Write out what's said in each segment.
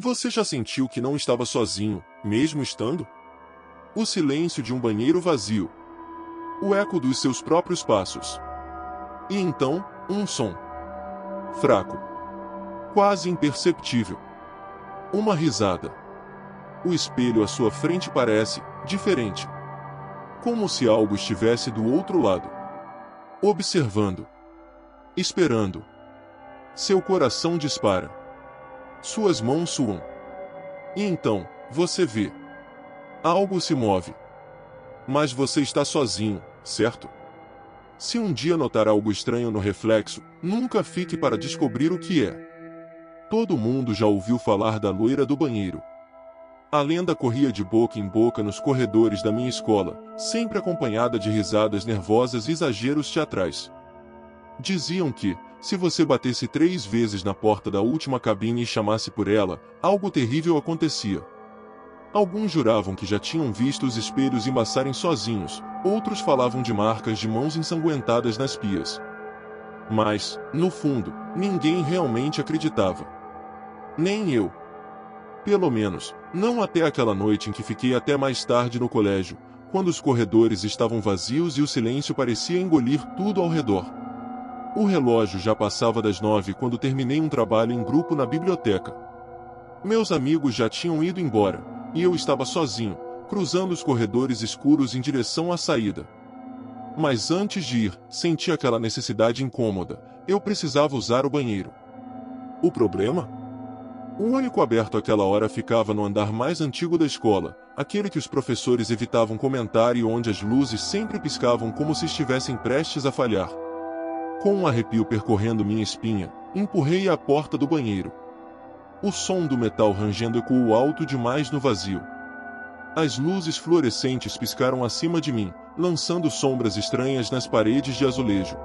Você já sentiu que não estava sozinho, mesmo estando? O silêncio de um banheiro vazio. O eco dos seus próprios passos. E então, um som. Fraco. Quase imperceptível. Uma risada. O espelho à sua frente parece diferente. Como se algo estivesse do outro lado. Observando. Esperando. Seu coração dispara. Suas mãos suam. E então, você vê. Algo se move. Mas você está sozinho, certo? Se um dia notar algo estranho no reflexo, nunca fique para descobrir o que é. Todo mundo já ouviu falar da loira do banheiro. A lenda corria de boca em boca nos corredores da minha escola, sempre acompanhada de risadas nervosas e exageros teatrais. Diziam que, se você batesse 3 vezes na porta da última cabine e chamasse por ela, algo terrível acontecia. Alguns juravam que já tinham visto os espelhos embaçarem sozinhos, outros falavam de marcas de mãos ensanguentadas nas pias. Mas, no fundo, ninguém realmente acreditava. Nem eu. Pelo menos, não até aquela noite em que fiquei até mais tarde no colégio, quando os corredores estavam vazios e o silêncio parecia engolir tudo ao redor. O relógio já passava das 9 quando terminei um trabalho em grupo na biblioteca. Meus amigos já tinham ido embora, e eu estava sozinho, cruzando os corredores escuros em direção à saída. Mas antes de ir, senti aquela necessidade incômoda. Eu precisava usar o banheiro. O problema? O único aberto àquela hora ficava no andar mais antigo da escola, aquele que os professores evitavam comentar e onde as luzes sempre piscavam como se estivessem prestes a falhar. Com um arrepio percorrendo minha espinha, empurrei a porta do banheiro. O som do metal rangendo ecoou alto demais no vazio. As luzes fluorescentes piscaram acima de mim, lançando sombras estranhas nas paredes de azulejo.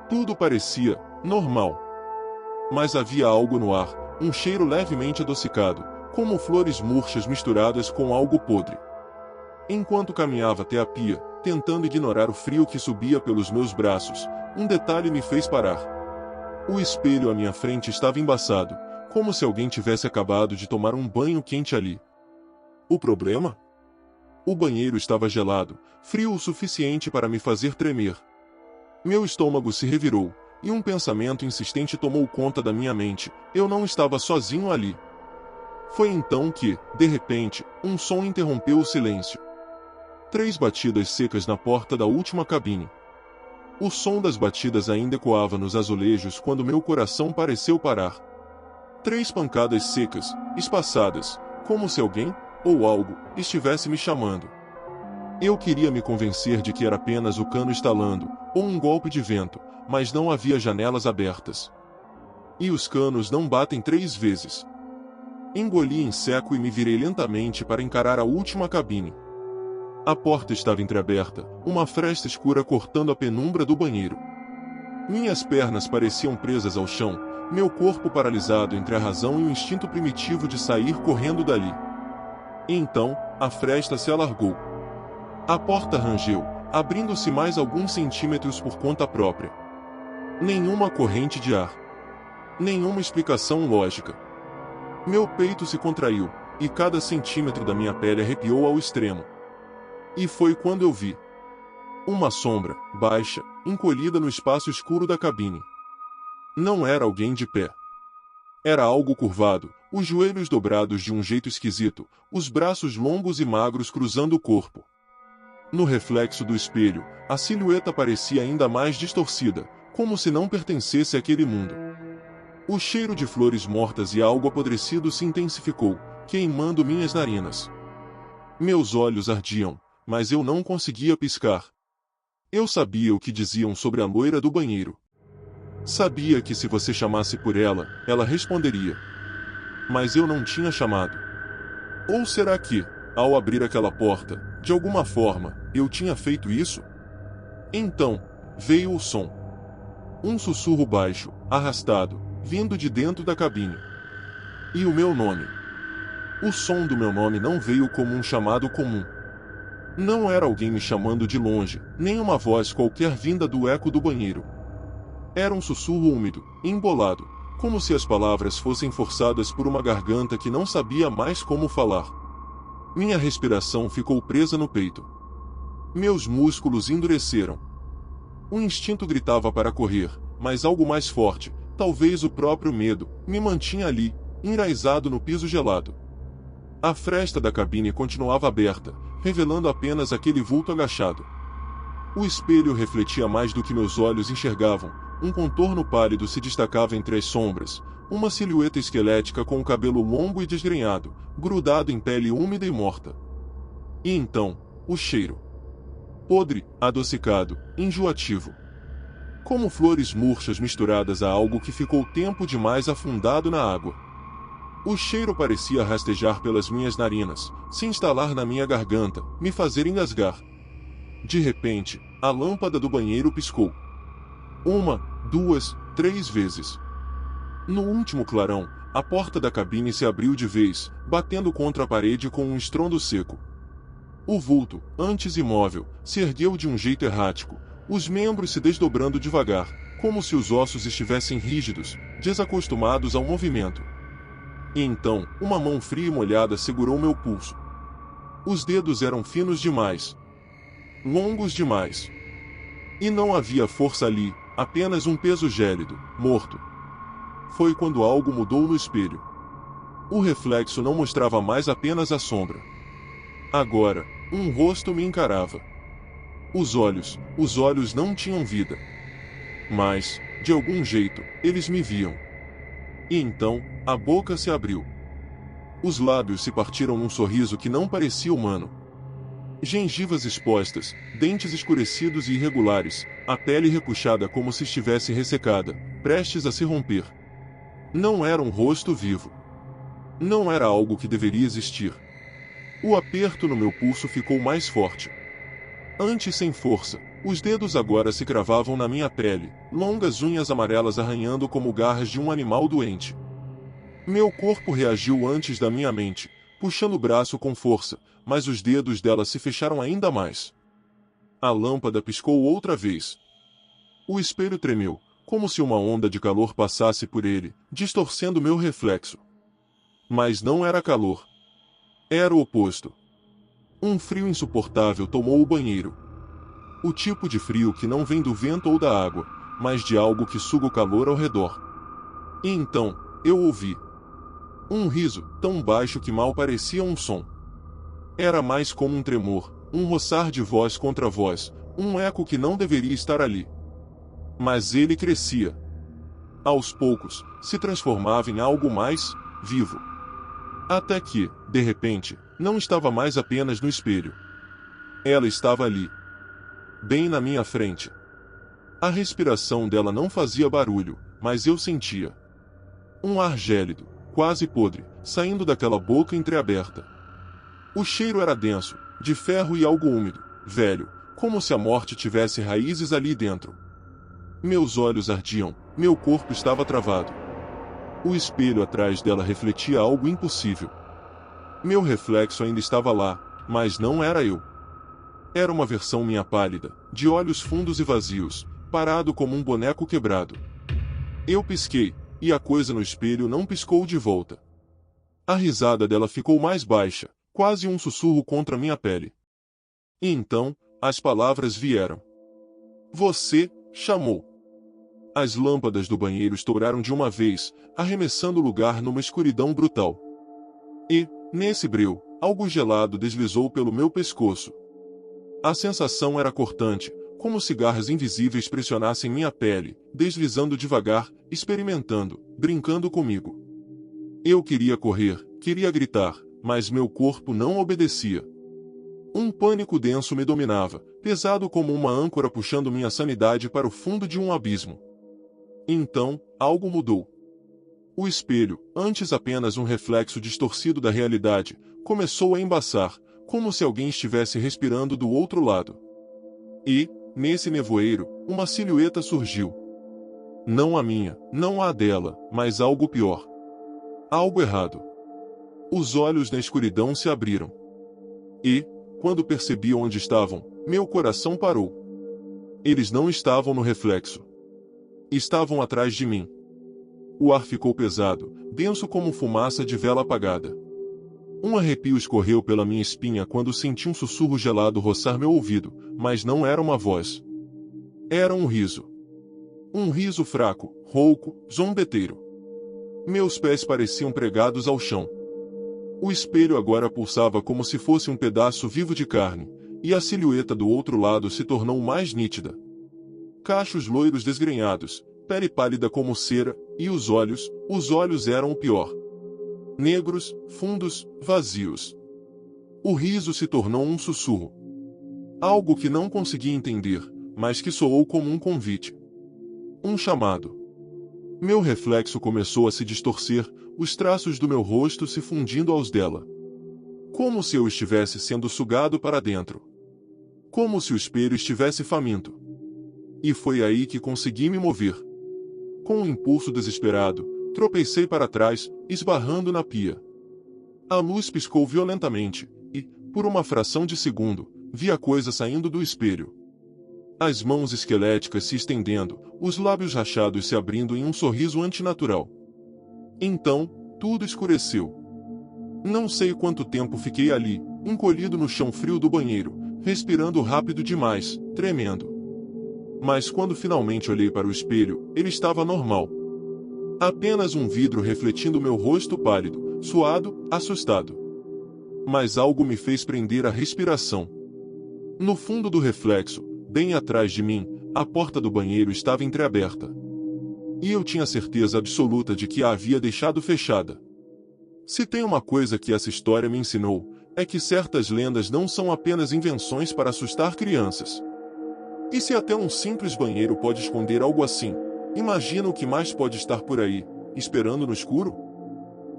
Tudo parecia normal. Mas havia algo no ar, um cheiro levemente adocicado, como flores murchas misturadas com algo podre. Enquanto caminhava até a pia, tentando ignorar o frio que subia pelos meus braços, um detalhe me fez parar. O espelho à minha frente estava embaçado, como se alguém tivesse acabado de tomar um banho quente ali. O problema? O banheiro estava gelado, frio o suficiente para me fazer tremer. Meu estômago se revirou, e um pensamento insistente tomou conta da minha mente: eu não estava sozinho ali. Foi então que, de repente, um som interrompeu o silêncio. 3 batidas secas na porta da última cabine. O som das batidas ainda ecoava nos azulejos quando meu coração pareceu parar. 3 pancadas secas, espaçadas, como se alguém, ou algo, estivesse me chamando. Eu queria me convencer de que era apenas o cano estalando, ou um golpe de vento, mas não havia janelas abertas. E os canos não batem 3 vezes. Engoli em seco e me virei lentamente para encarar a última cabine. A porta estava entreaberta, uma fresta escura cortando a penumbra do banheiro. Minhas pernas pareciam presas ao chão, meu corpo paralisado entre a razão e o instinto primitivo de sair correndo dali. E então, a fresta se alargou. A porta rangeu, abrindo-se mais alguns centímetros por conta própria. Nenhuma corrente de ar. Nenhuma explicação lógica. Meu peito se contraiu, e cada centímetro da minha pele arrepiou ao extremo. E foi quando eu vi uma sombra, baixa, encolhida no espaço escuro da cabine. Não era alguém de pé. Era algo curvado, os joelhos dobrados de um jeito esquisito, os braços longos e magros cruzando o corpo. No reflexo do espelho, a silhueta parecia ainda mais distorcida, como se não pertencesse àquele mundo. O cheiro de flores mortas e algo apodrecido se intensificou, queimando minhas narinas. Meus olhos ardiam, mas eu não conseguia piscar. Eu sabia o que diziam sobre a loira do banheiro. Sabia que se você chamasse por ela, ela responderia. Mas eu não tinha chamado. Ou será que, ao abrir aquela porta, de alguma forma, eu tinha feito isso? Então, veio o som. Um sussurro baixo, arrastado, vindo de dentro da cabine. E o meu nome. O som do meu nome não veio como um chamado comum. Não era alguém me chamando de longe, nem uma voz qualquer vinda do eco do banheiro. Era um sussurro úmido, embolado, como se as palavras fossem forçadas por uma garganta que não sabia mais como falar. Minha respiração ficou presa no peito. Meus músculos endureceram. O instinto gritava para correr, mas algo mais forte, talvez o próprio medo, me mantinha ali, enraizado no piso gelado. A fresta da cabine continuava aberta, revelando apenas aquele vulto agachado. O espelho refletia mais do que meus olhos enxergavam. Um contorno pálido se destacava entre as sombras, uma silhueta esquelética com o cabelo longo e desgrenhado, grudado em pele úmida e morta. E então, o cheiro. Podre, adocicado, enjoativo. Como flores murchas misturadas a algo que ficou tempo demais afundado na água. O cheiro parecia rastejar pelas minhas narinas, se instalar na minha garganta, me fazer engasgar. De repente, a lâmpada do banheiro piscou. 1, 2, 3 vezes. No último clarão, a porta da cabine se abriu de vez, batendo contra a parede com um estrondo seco. O vulto, antes imóvel, se ergueu de um jeito errático, os membros se desdobrando devagar, como se os ossos estivessem rígidos, desacostumados ao movimento. E então, uma mão fria e molhada segurou meu pulso. Os dedos eram finos demais. Longos demais. E não havia força ali, apenas um peso gélido, morto. Foi quando algo mudou no espelho. O reflexo não mostrava mais apenas a sombra. Agora, um rosto me encarava. Os olhos não tinham vida. Mas, de algum jeito, eles me viam. E então, a boca se abriu. Os lábios se partiram num sorriso que não parecia humano. Gengivas expostas, dentes escurecidos e irregulares, a pele repuxada como se estivesse ressecada, prestes a se romper. Não era um rosto vivo. Não era algo que deveria existir. O aperto no meu pulso ficou mais forte. Antes sem força, os dedos agora se cravavam na minha pele, longas unhas amarelas arranhando como garras de um animal doente. Meu corpo reagiu antes da minha mente, puxando o braço com força, mas os dedos dela se fecharam ainda mais. A lâmpada piscou outra vez. O espelho tremeu, como se uma onda de calor passasse por ele, distorcendo meu reflexo. Mas não era calor. Era o oposto. Um frio insuportável tomou o banheiro. O tipo de frio que não vem do vento ou da água, mas de algo que suga o calor ao redor. E então, eu ouvi um riso, tão baixo que mal parecia um som. Era mais como um tremor, um roçar de voz contra voz, um eco que não deveria estar ali. Mas ele crescia. Aos poucos, se transformava em algo mais vivo. Até que, de repente, não estava mais apenas no espelho. Ela estava ali. Bem na minha frente. A respiração dela não fazia barulho, mas eu sentia um ar gélido, quase podre, saindo daquela boca entreaberta. O cheiro era denso, de ferro e algo úmido, velho, como se a morte tivesse raízes ali dentro. Meus olhos ardiam, meu corpo estava travado. O espelho atrás dela refletia algo impossível. Meu reflexo ainda estava lá, mas não era eu. Era uma versão minha pálida, de olhos fundos e vazios, parado como um boneco quebrado. Eu pisquei, e a coisa no espelho não piscou de volta. A risada dela ficou mais baixa, quase um sussurro contra minha pele. E então, as palavras vieram. Você chamou. As lâmpadas do banheiro estouraram de uma vez, arremessando o lugar numa escuridão brutal. E, nesse breu, algo gelado deslizou pelo meu pescoço. A sensação era cortante, como se garras invisíveis pressionassem minha pele, deslizando devagar, experimentando, brincando comigo. Eu queria correr, queria gritar, mas meu corpo não obedecia. Um pânico denso me dominava, pesado como uma âncora puxando minha sanidade para o fundo de um abismo. Então, algo mudou. O espelho, antes apenas um reflexo distorcido da realidade, começou a embaçar, como se alguém estivesse respirando do outro lado. E, nesse nevoeiro, uma silhueta surgiu. Não a minha, não a dela, mas algo pior. Algo errado. Os olhos na escuridão se abriram. E, quando percebi onde estavam, meu coração parou. Eles não estavam no reflexo. Estavam atrás de mim. O ar ficou pesado, denso como fumaça de vela apagada. Um arrepio escorreu pela minha espinha quando senti um sussurro gelado roçar meu ouvido, mas não era uma voz. Era um riso. Um riso fraco, rouco, zombeteiro. Meus pés pareciam pregados ao chão. O espelho agora pulsava como se fosse um pedaço vivo de carne, e a silhueta do outro lado se tornou mais nítida. Cachos loiros desgrenhados, pele pálida como cera, e os olhos eram o pior. Negros, fundos, vazios. O riso se tornou um sussurro. Algo que não consegui entender, mas que soou como um convite. Um chamado. Meu reflexo começou a se distorcer, os traços do meu rosto se fundindo aos dela. Como se eu estivesse sendo sugado para dentro. Como se o espelho estivesse faminto. E foi aí que consegui me mover. Com um impulso desesperado, tropecei para trás, esbarrando na pia. A luz piscou violentamente, e, por uma fração de segundo, vi a coisa saindo do espelho. As mãos esqueléticas se estendendo, os lábios rachados se abrindo em um sorriso antinatural. Então, tudo escureceu. Não sei quanto tempo fiquei ali, encolhido no chão frio do banheiro, respirando rápido demais, tremendo. Mas quando finalmente olhei para o espelho, ele estava normal. Apenas um vidro refletindo meu rosto pálido, suado, assustado. Mas algo me fez prender a respiração. No fundo do reflexo, bem atrás de mim, a porta do banheiro estava entreaberta. E eu tinha certeza absoluta de que a havia deixado fechada. Se tem uma coisa que essa história me ensinou, é que certas lendas não são apenas invenções para assustar crianças. E se até um simples banheiro pode esconder algo assim, imagina o que mais pode estar por aí, esperando no escuro?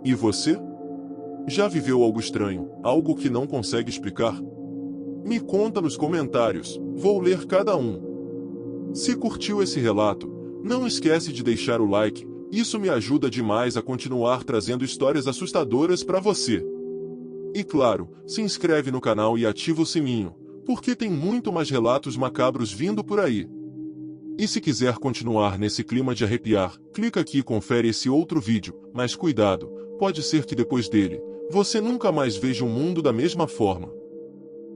E você? Já viveu algo estranho, algo que não consegue explicar? Me conta nos comentários, vou ler cada um. Se curtiu esse relato, não esquece de deixar o like, isso me ajuda demais a continuar trazendo histórias assustadoras para você. E claro, se inscreve no canal e ativa o sininho, porque tem muito mais relatos macabros vindo por aí. E se quiser continuar nesse clima de arrepiar, clica aqui e confere esse outro vídeo, mas cuidado, pode ser que depois dele, você nunca mais veja o mundo da mesma forma.